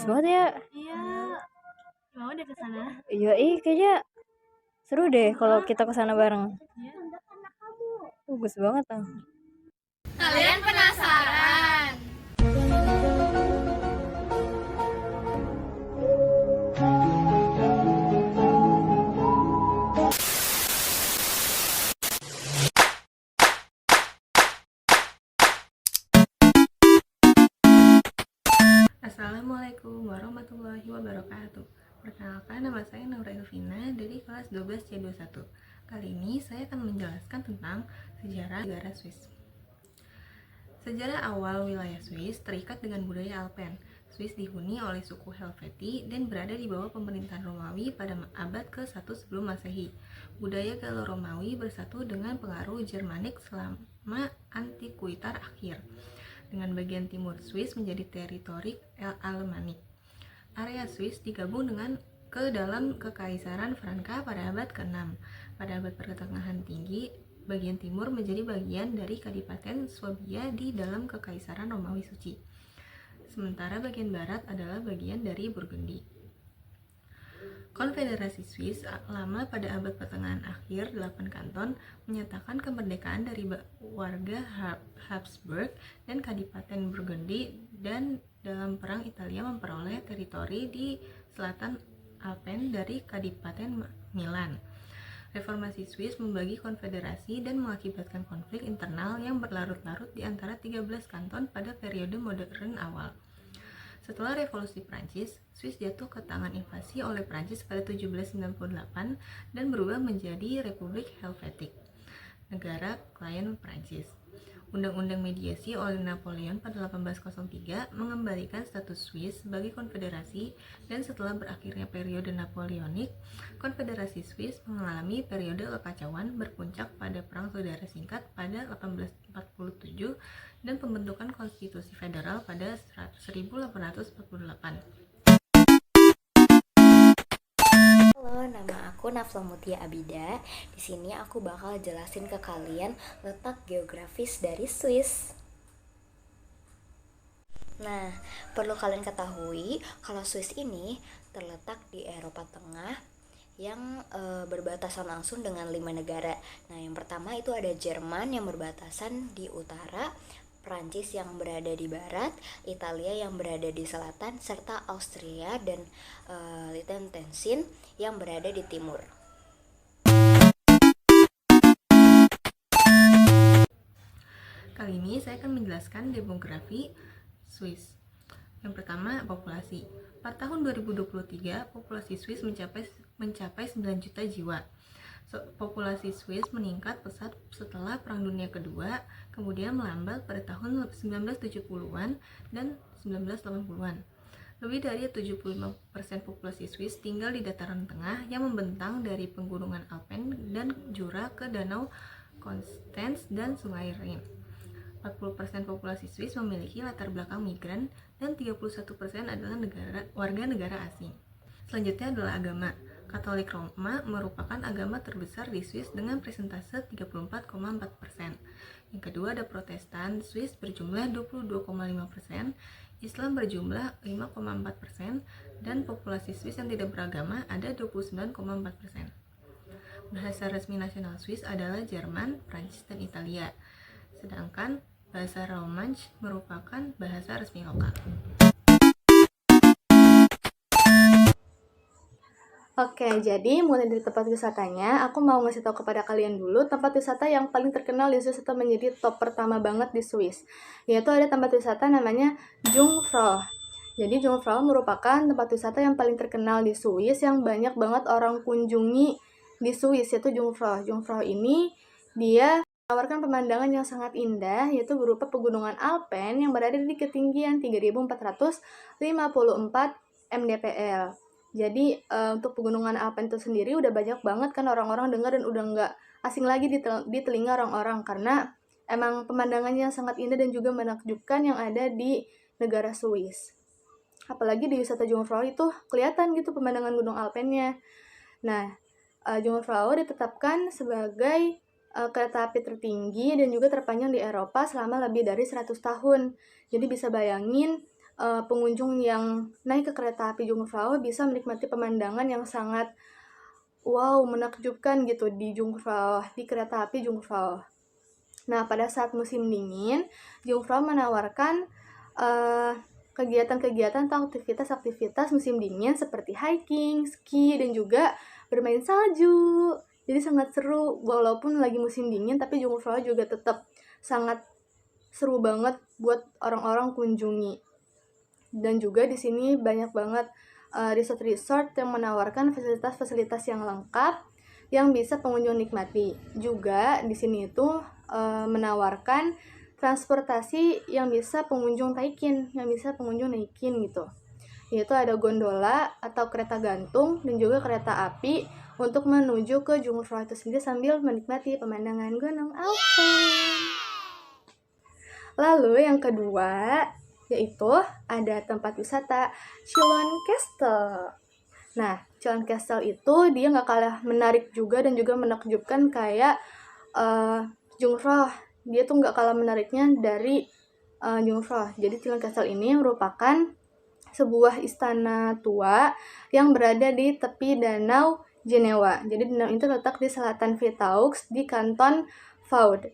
bagus banget ya. Iya, mau deh ke sana. Iya, kayaknya seru deh kalau kita ke sana bareng. Iya. Bagus banget tuh. Kalian penasaran? Assalamualaikum warahmatullahi wabarakatuh. Perkenalkan, nama saya Naura Elvina dari kelas 12 C21. Kali ini saya akan menjelaskan tentang sejarah negara Swiss. Sejarah awal wilayah Swiss terikat dengan budaya Alpen. Swiss dihuni oleh suku Helvetii dan berada di bawah pemerintahan Romawi pada abad ke-1 sebelum Masehi. Budaya Gallo-Romawi bersatu dengan pengaruh Jermanik selama Antikuitar akhir, dengan bagian timur Swiss menjadi teritori Alemanik. Area Swiss digabung ke dalam Kekaisaran Franka pada abad ke-6. Pada abad pertengahan tinggi, bagian timur menjadi bagian dari Kadipaten Swabia di dalam Kekaisaran Romawi Suci. Sementara bagian barat adalah bagian dari Burgundy. Konfederasi Swiss lama pada abad pertengahan akhir 8 kanton menyatakan kemerdekaan dari warga Habsburg dan Kadipaten Burgundy, dan dalam perang Italia memperoleh teritori di selatan Alpen dari Kadipaten Milan. Reformasi Swiss membagi konfederasi dan mengakibatkan konflik internal yang berlarut-larut di antara 13 kanton pada periode modern awal. Setelah Revolusi Prancis, Swiss jatuh ke tangan invasi oleh Prancis pada 1798 dan berubah menjadi Republik Helvetik, negara klien Prancis. Undang-undang mediasi oleh Napoleon pada 1803 mengembalikan status Swiss sebagai konfederasi, dan setelah berakhirnya periode Napoleonik, konfederasi Swiss mengalami periode kekacauan berpuncak pada Perang Saudara Singkat pada 1847 dan pembentukan konstitusi federal pada 1848. Halo, nama aku Nafla Mutia Abida. Di sini aku bakal jelasin ke kalian letak geografis dari Swiss. Nah, perlu kalian ketahui kalau Swiss ini terletak di Eropa Tengah yang berbatasan langsung dengan 5 negara. Nah, yang pertama itu ada Jerman yang berbatasan di utara, Prancis yang berada di barat, Italia yang berada di selatan, serta Austria dan Liechtenstein yang berada di timur. Kali ini saya akan menjelaskan demografi Swiss. Yang pertama, populasi. Pada tahun 2023, populasi Swiss mencapai 9 juta jiwa. Populasi Swiss meningkat pesat setelah Perang Dunia Kedua, kemudian melambat pada tahun 1970-an dan 1980-an. Lebih dari 75% populasi Swiss tinggal di dataran tengah yang membentang dari pegunungan Alpen dan Jura ke Danau Konstanz dan Sungai Rhine. 40% populasi Swiss memiliki latar belakang migran dan 31% adalah warga negara asing. Selanjutnya adalah agama. Katolik Roma merupakan agama terbesar di Swiss dengan persentase 34,4%. Yang kedua ada Protestan Swiss berjumlah 22,5%, Islam berjumlah 5,4%, dan populasi Swiss yang tidak beragama ada 29,4%. Bahasa resmi nasional Swiss adalah Jerman, Prancis, dan Italia. Sedangkan bahasa Romansch merupakan bahasa resmi lokal. Oke, jadi mulai dari tempat wisatanya, aku mau ngasih tahu kepada kalian dulu tempat wisata yang paling terkenal di Swiss atau menjadi top pertama banget di Swiss. Yaitu ada tempat wisata namanya Jungfrau. Jadi Jungfrau merupakan tempat wisata yang paling terkenal di Swiss yang banyak banget orang kunjungi di Swiss, yaitu Jungfrau. Jungfrau ini dia menawarkan pemandangan yang sangat indah, yaitu berupa pegunungan Alpen yang berada di ketinggian 3.454 mdpl. Jadi untuk pegunungan Alpen itu sendiri udah banyak banget kan orang-orang dengar, dan udah nggak asing lagi di telinga orang-orang karena emang pemandangannya sangat indah dan juga menakjubkan yang ada di negara Swiss. Apalagi di wisata Jungfrau itu kelihatan gitu pemandangan gunung Alpennya. Nah, Jungfrau ditetapkan sebagai kereta api tertinggi dan juga terpanjang di Eropa selama lebih dari 100 tahun. Jadi bisa bayangin pengunjung yang naik ke kereta api Jungfrau bisa menikmati pemandangan yang sangat wow, menakjubkan gitu di Jungfrau, di kereta api Jungfrau. Nah, pada saat musim dingin, Jungfrau menawarkan kegiatan-kegiatan atau aktivitas-aktivitas musim dingin seperti hiking, ski, dan juga bermain salju. Jadi sangat seru, walaupun lagi musim dingin, tapi Jungfrau juga tetap sangat seru banget buat orang-orang kunjungi. Dan juga di sini banyak banget resort-resort yang menawarkan fasilitas-fasilitas yang lengkap yang bisa pengunjung nikmati. Juga di sini itu menawarkan transportasi yang bisa pengunjung naikin gitu. Yaitu ada gondola atau kereta gantung dan juga kereta api untuk menuju ke Jungfrau itu sendiri sambil menikmati pemandangan Gunung Alpen. Lalu yang kedua yaitu ada tempat wisata Chillon Castle. Nah, Chillon Castle itu dia nggak kalah menarik juga dan juga menakjubkan kayak Jungfrau. Dia tuh nggak kalah menariknya dari Jungfrau. Jadi Chillon Castle ini merupakan sebuah istana tua yang berada di tepi danau Jenewa. Jadi danau itu terletak di selatan Vitaux di kanton Vaud.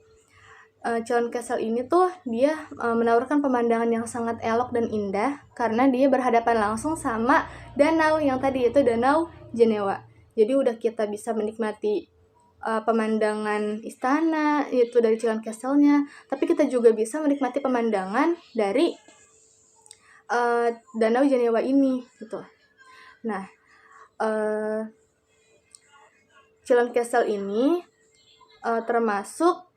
Chillon Castle ini tuh dia menawarkan pemandangan yang sangat elok dan indah karena dia berhadapan langsung sama danau yang tadi itu danau Jenewa. Jadi udah kita bisa menikmati pemandangan istana itu dari Chillon Castle-nya, tapi kita juga bisa menikmati pemandangan dari danau Jenewa ini gitu. Nah, Chillon Castle ini termasuk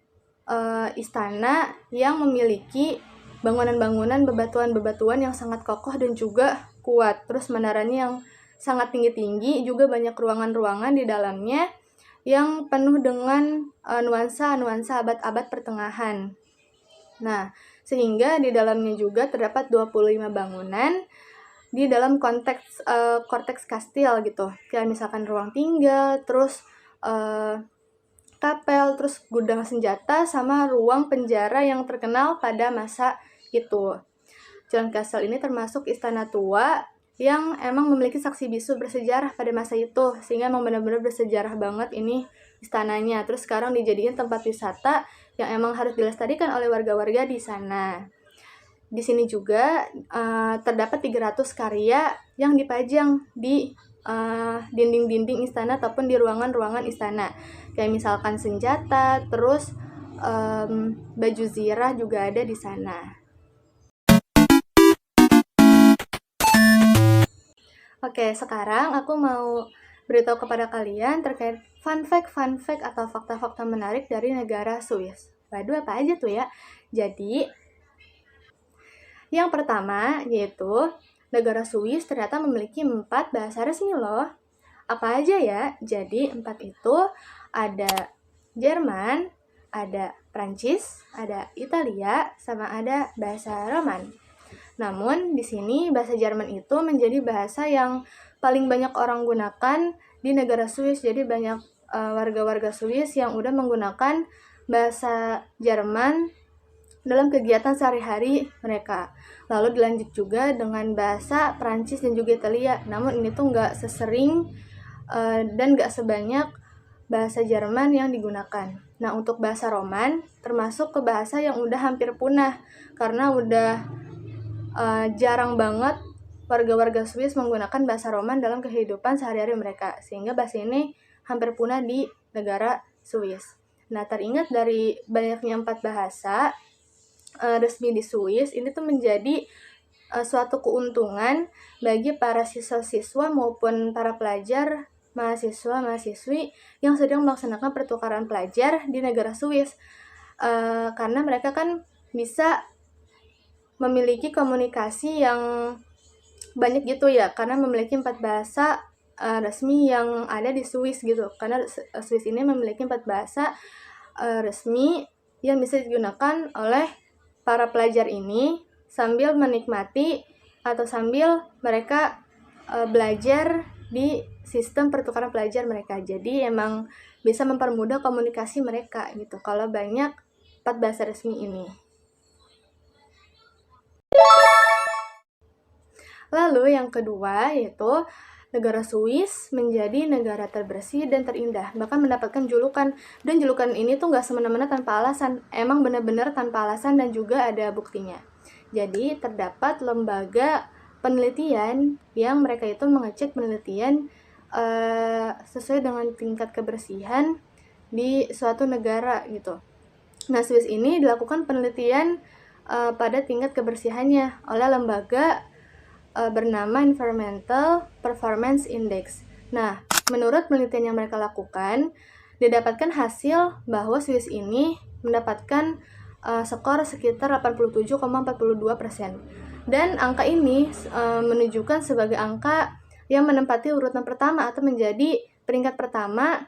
istana yang memiliki bangunan-bangunan bebatuan-bebatuan yang sangat kokoh dan juga kuat. Terus menaranya yang sangat tinggi-tinggi, juga banyak ruangan-ruangan di dalamnya yang penuh dengan nuansa-nuansa abad-abad pertengahan. Nah, sehingga di dalamnya juga terdapat 25 bangunan di dalam korteks kastil gitu. Kayak misalkan ruang tinggal, terus kapel, terus gudang senjata, sama ruang penjara yang terkenal pada masa itu. Chillon Castle ini termasuk istana tua yang emang memiliki saksi bisu bersejarah pada masa itu, sehingga emang benar-benar bersejarah banget ini istananya. Terus sekarang dijadikan tempat wisata yang emang harus dilestarikan oleh warga-warga di sana. Di sini juga terdapat 300 karya yang dipajang di dinding-dinding istana ataupun di ruangan-ruangan istana. Kayak misalkan senjata, terus baju zirah juga ada di sana. Oke, sekarang aku mau beritahu kepada kalian terkait fun fact atau fakta-fakta menarik dari negara Swiss. Waduh, apa aja tuh ya? Jadi, yang pertama yaitu negara Swiss ternyata memiliki 4 bahasa resmi loh. Apa aja ya? Jadi 4 itu ada Jerman, ada Prancis, ada Italia, sama ada bahasa Roman. Namun di sini bahasa Jerman itu menjadi bahasa yang paling banyak orang gunakan di negara Swiss. Jadi banyak warga-warga Swiss yang udah menggunakan bahasa Jerman dalam kegiatan sehari-hari mereka. Lalu dilanjut juga dengan bahasa Prancis dan juga Italia. Namun ini tuh nggak sesering dan nggak sebanyak bahasa Jerman yang digunakan. Nah, untuk bahasa Roman termasuk ke bahasa yang udah hampir punah karena udah jarang banget warga-warga Swiss menggunakan bahasa Roman dalam kehidupan sehari-hari mereka, sehingga bahasa ini hampir punah di negara Swiss. Nah, teringat dari banyaknya 4 bahasa resmi di Swiss, ini tuh menjadi suatu keuntungan bagi para siswa-siswa maupun para pelajar, mahasiswa-mahasiswi yang sedang melaksanakan pertukaran pelajar di negara Swiss. Karena mereka kan bisa memiliki komunikasi yang banyak gitu ya, karena memiliki 4 bahasa resmi yang ada di Swiss gitu. Karena Swiss ini memiliki 4 bahasa resmi yang bisa digunakan oleh para pelajar ini sambil menikmati atau sambil mereka belajar di sistem pertukaran pelajar mereka. Jadi emang bisa mempermudah komunikasi mereka gitu kalau banyak 4 bahasa resmi ini. Lalu yang kedua yaitu negara Swiss menjadi negara terbersih dan terindah, bahkan mendapatkan julukan. Dan julukan ini tuh nggak semena-mena tanpa alasan, emang benar-benar tanpa alasan dan juga ada buktinya. Jadi terdapat lembaga penelitian yang mereka itu mengecek penelitian sesuai dengan tingkat kebersihan di suatu negara gitu. Nah, Swiss ini dilakukan penelitian pada tingkat kebersihannya oleh lembaga bernama Environmental Performance Index. Nah, menurut penelitian yang mereka lakukan, didapatkan hasil bahwa Swiss ini mendapatkan skor sekitar 87,42%. Dan angka ini menunjukkan sebagai angka yang menempati urutan pertama atau menjadi peringkat pertama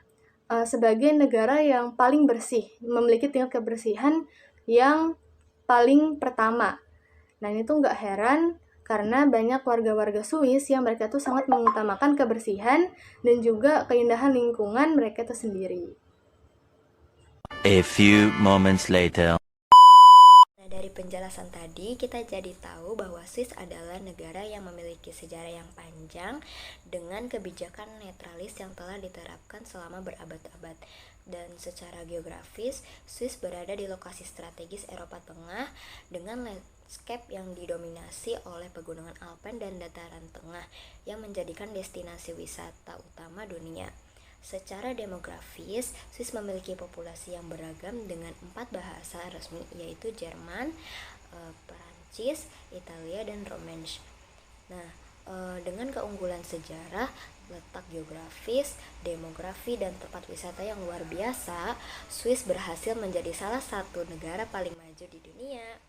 sebagai negara yang paling bersih, memiliki tingkat kebersihan yang paling pertama. Nah, ini tuh nggak heran karena banyak warga-warga Swiss yang mereka tuh sangat mengutamakan kebersihan dan juga keindahan lingkungan mereka tuh sendiri. A few moments later. Nah, dari penjelasan tadi kita jadi tahu bahwa Swiss adalah negara yang memiliki sejarah yang panjang dengan kebijakan netralis yang telah diterapkan selama berabad-abad. Dan secara geografis, Swiss berada di lokasi strategis Eropa Tengah dengan landscape yang didominasi oleh pegunungan Alpen dan dataran tengah yang menjadikan destinasi wisata utama dunia. Secara demografis, Swiss memiliki populasi yang beragam dengan 4 bahasa resmi, yaitu Jerman, Perancis, Italia, dan Romansh. Nah, dengan keunggulan sejarah, letak geografis, demografi, dan tempat wisata yang luar biasa, Swiss berhasil menjadi salah satu negara paling maju di dunia.